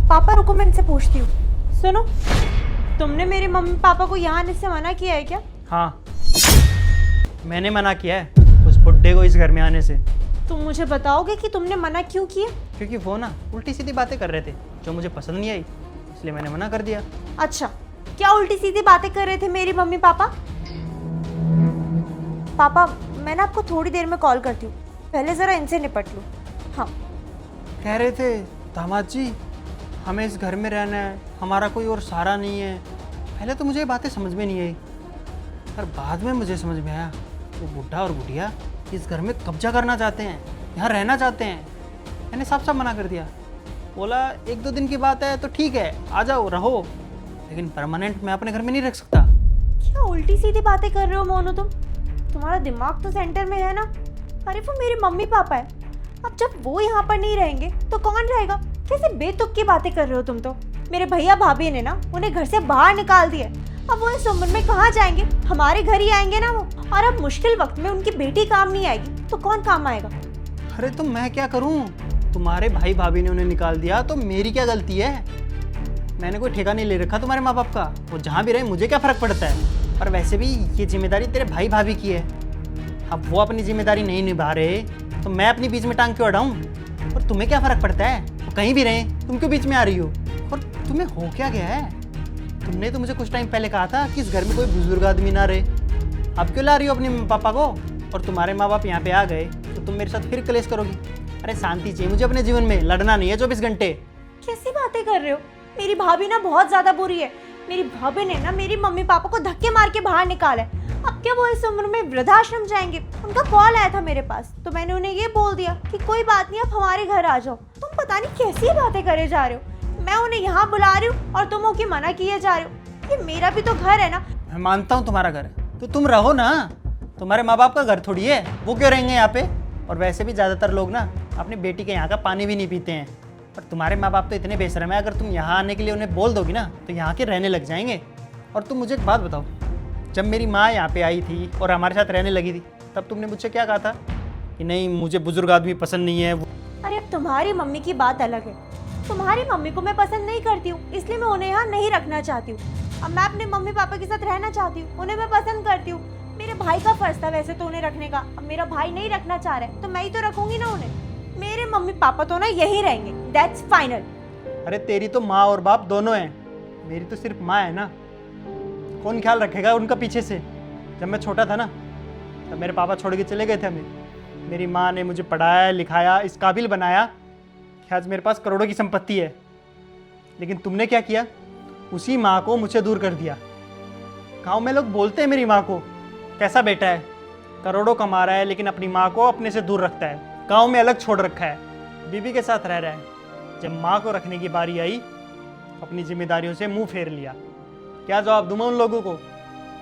पापा रुको, मैं इनसे पूछती हूँ। सुनो, तुमने मेरे मम्मी पापा को यहाँ आने से मना किया है क्या? हाँ, मैंने मना किया है उस बुड्ढे को इस घर में आने से। तुम मुझे बताओगे कि तुमने मना क्यों किया? क्योंकि वो ना उल्टी सीधी बातें कर रहे थे जो मुझे पसंद नहीं आई, इसलिए मैंने मना कर दिया। अच्छा, क्या उल्टी सीधी बातें कर रहे थे मेरी मम्मी पापा? पापा, मैं ना आपको थोड़ी देर में कॉल करती हूँ, पहले ज़रा इनसे निपट लूँ। हाँ। कह रहे थे दामाद जी हमें इस घर में रहना है, हमारा कोई और सहारा नहीं है। पहले तो मुझे ये बातें समझ में नहीं आई, पर बाद में मुझे समझ में आया वो बुढ़ा और बुढ़िया इस घर में कब्जा करना चाहते हैं, यहाँ रहना चाहते हैं। मैंने साफ साफ मना कर दिया, बोला 1-2 दिन की बात है तो ठीक है, आ जाओ रहो, लेकिन परमानेंट मैं अपने घर में नहीं रख सकता। क्या उल्टी सीधी बातें कर रहे हो मोनू तुम? तुम्हारा दिमाग तो सेंटर में है ना? अरे वो मेरे मम्मी पापा है, अब जब वो यहाँ पर नहीं रहेंगे तो कौन रहेगा? कैसे बेतुक की बातें कर रहे हो तुम तो? मेरे भैया भाभी ने ना उन्हें घर से बाहर निकाल दिया, अब वो इस उम्र में कहाँ जाएंगे? हमारे घर ही आएंगे ना वो। और अब मुश्किल वक्त में उनकी बेटी काम नहीं आएगी तो कौन काम आएगा? अरे तो मैं क्या करूं? तुम्हारे भाई भाभी ने उन्हें निकाल दिया तो मेरी क्या गलती है? मैंने कोई ठेका नहीं ले रखा तुम्हारे माँ बाप का, वो जहाँ भी रहे मुझे क्या फ़र्क पड़ता है। और वैसे भी ये जिम्मेदारी तेरे भाई भाभी की है, अब वो अपनी जिम्मेदारी नहीं निभा रहे तो मैं अपनी बीच में टांग क्यों अड़ाऊं? और तुम्हें क्या फ़र्क पड़ता है? वो कहीं भी रहें, तुम क्यों बीच में आ रही हो? और तुम्हें हो क्या गया है? तुमने तो मुझे कुछ टाइम पहले कहा था कि इस घर में कोई बुजुर्ग आदमी ना रहे, अब क्यों ला रही हो अपने पापा को? और तुम्हारे माँ बाप यहाँ पे आ गए तो तुम मेरे साथ फिर कलेश करोगी? अरे शांति चाहिए मुझे अपने जीवन में, लड़ना नहीं है 24 घंटे। कैसी बातें कर रहे हो? मेरी भाभी ना बहुत ज्यादा बुरी है। मेरी भाभी ने ना मेरी मम्मी पापा को धक्के मार के बाहर निकाला है। अब क्या वो इस उम्र में वृद्धाश्रम जाएंगे? उनका कॉल आया था मेरे पास तो मैंने उन्हें ये बोल दिया कि कोई बात नहीं, आप हमारे घर आ जाओ। तुम पता नहीं कैसी बातें करे जा रहे हो। मैं उन्हें यहाँ बुला रही हूँ और तुम की मना किए जा रहे हो। ये मेरा भी तो घर है ना। मैं मानता हूँ तुम्हारा घर है तो तुम रहो ना, तुम्हारे माँ बाप का घर थोड़ी है, वो क्यों रहेंगे यहाँ पे? और वैसे भी ज़्यादातर लोग ना अपनी बेटी के यहाँ का पानी भी नहीं पीते हैं। और तुम्हारे माँ बाप तो इतने बेशर्म है, अगर तुम यहाँ आने के लिए उन्हें बोल दोगी ना तो यहाँ के रहने लग जाएंगे। और तुम मुझे एक बात बताओ, जब मेरी माँ यहाँ पे आई थी और हमारे साथ रहने लगी थी तब तुमने मुझसे क्या कहा था कि नहीं मुझे बुजुर्ग आदमी पसंद नहीं है? अरे अब तुम्हारी मम्मी की बात अलग है। तुम्हारी मम्मी को मैं पसंद नहीं करती हूँ, इसलिए मैं उन्हें यहाँ नहीं रखना चाहती हूँ। अब मैं अपने मम्मी पापा के साथ रहना चाहती हूँ, उन्हें मैं पसंद करती हूँ। मेरे भाई का फर्ज था वैसे तो उन्हें रखने का, अब मेरा भाई नहीं रखना चाह रहा है तो मैं ही तो रखूंगी ना उन्हें। मेरे मम्मी पापा तो ना यही रहेंगे, दैट्स फाइनल। अरे तेरी तो माँ और बाप दोनों हैं, मेरी तो सिर्फ माँ है ना। कौन ख्याल रखेगा उनका पीछे से? जब मैं छोटा था ना तब मेरे पापा छोड़ के चले गए थे हमें। मेरी माँ ने मुझे पढ़ाया लिखाया, इस काबिल बनाया कि आज मेरे पास करोड़ों की संपत्ति है। लेकिन तुमने क्या किया? उसी माँ को मुझसे दूर कर दिया। गाँव में लोग बोलते हैं मेरी माँ को कैसा बेटा है, करोड़ों कमा रहा है लेकिन अपनी माँ को अपने से दूर रखता है, गाँव में अलग छोड़ रखा है, बीवी के साथ रह रहा है। जब माँ को रखने की बारी आई अपनी जिम्मेदारियों से मुंह फेर लिया। क्या जवाब दूँ मैं उन लोगों को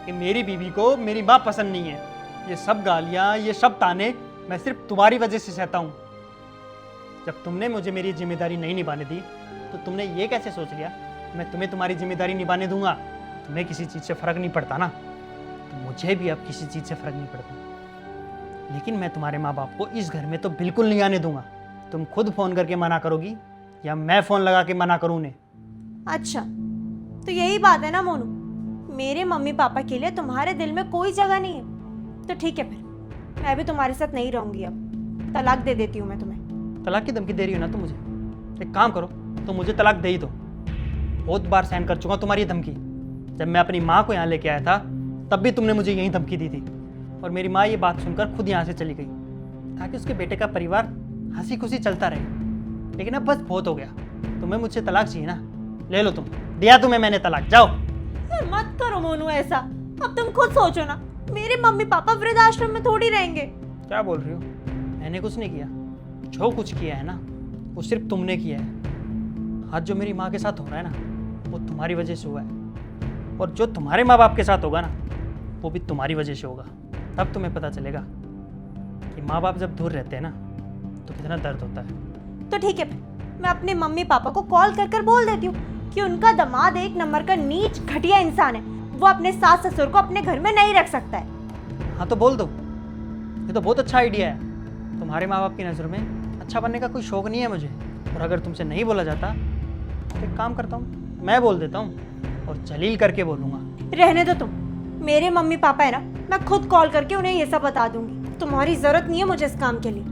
कि मेरी बीवी को मेरी माँ पसंद नहीं है? ये सब गालियाँ, ये सब ताने मैं सिर्फ तुम्हारी वजह से सहता हूँ। जब तुमने मुझे मेरी जिम्मेदारी नहीं निभाने दी तो तुमने ये कैसे सोच लिया मैं तुम्हें तुम्हारी जिम्मेदारी निभाने दूंगा? तुम्हें किसी चीज़ से फ़र्क नहीं पड़ता ना, तो मुझे भी अब किसी चीज़ से फ़र्क नहीं पड़ता। लेकिन मैं तुम्हारे माँ बाप को इस घर में तो बिल्कुल नहीं आने दूंगा। तुम खुद फ़ोन करके मना करोगी या मैं फ़ोन लगा के मना करूँ उन्हें? अच्छा, तो यही बात है ना मोनू, मेरे मम्मी पापा के लिए तुम्हारे दिल में कोई जगह नहीं है। तो ठीक है, फिर मैं भी तुम्हारे साथ नहीं रहूंगी, अब तलाक दे देती हूँ मैं तुम्हें। तलाक की धमकी दे रही हो ना तुम मुझे? एक काम करो, तो मुझे तलाक दे ही दो। बहुत बार सहन कर चुका तुम्हारी धमकी। जब मैं अपनी माँ को यहाँ लेके आया था तब भी तुमने मुझे यही धमकी दी थी, और मेरी माँ ये बात सुनकर खुद यहाँ से चली गई ताकि उसके बेटे का परिवार हंसी खुशी चलता रहे। लेकिन अब बस बहुत हो गया, तुम्हें मुझसे तलाक चाहिए ना, ले लो, तुम दिया तुम्हें मैंने तलाक, जाओ। मत करो मोनू ऐसा, अब तुम खुद सोचो ना, मेरे मम्मी पापा वृद्धाश्रम में थोड़ी रहेंगे। क्या बोल रही हो? मैंने कुछ नहीं किया, जो कुछ किया है ना वो सिर्फ तुमने किया है। आज जो मेरी माँ के साथ हो रहा है ना वो तुम्हारी वजह से हुआ है, और जो तुम्हारे माँ बाप के साथ होगा ना वो भी तुम्हारी वजह से होगा। तब तुम्हें पता चलेगा कि माँ बाप जब दूर रहते हैं ना तो कितना दर्द होता है। तो ठीक है, मैं अपने मम्मी पापा को कॉल कर कर बोल देती हूँ कि उनका दामाद एक नंबर का नीच घटिया इंसान है, वो अपने सास ससुर को अपने घर में नहीं रख सकता है। हाँ तो बोल दो, ये तो बहुत अच्छा आइडिया है। तुम्हारे माँ बाप की नज़र में अच्छा बनने का कोई शौक नहीं है मुझे, और अगर तुमसे नहीं बोला जाता तो एक काम करता हूँ, मैं बोल देता हूँ और जलील करके बोलूँगा। रहने दो तुम, मेरे मम्मी पापा है ना, मैं खुद कॉल करके उन्हें ये सब बता दूंगी। तुम्हारी ज़रूरत नहीं है मुझे इस काम के लिए।